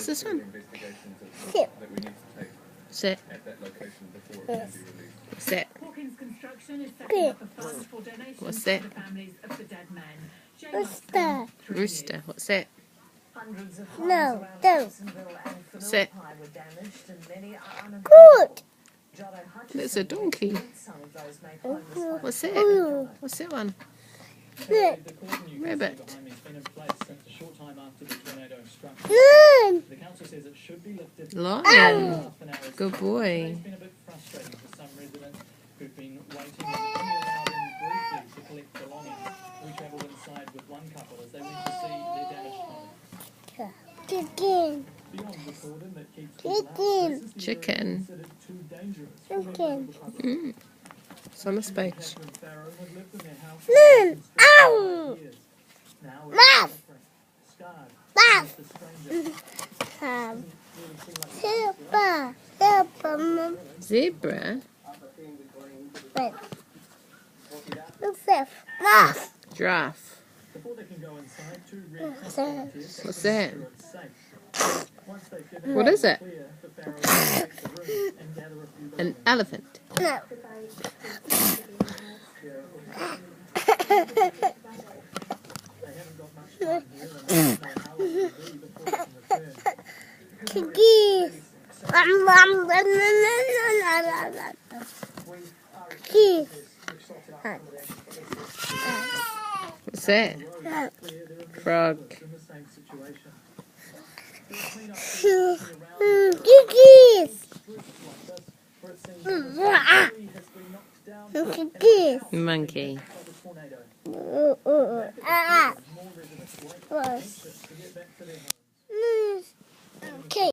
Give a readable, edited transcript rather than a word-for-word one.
What's this one? Sit. Sit. Sit. What's it? Rooster. Rooster. What's it? No, don't. Sit. Good. There's a donkey. What's it? Ooh. What's it one? Good. Rabbit. Run. Lion. Good boy. Chicken. Chicken. Chicken. Chicken. Summer space. Ow! Laugh. Laugh. Zebra. Zebra, Mom. Zebra. Wait. Laugh. Giraffe. What's that? What is it? An elephant. No. Cookies. Cookies. What's that? Frog. Cookies. Cookies. Monkey. What?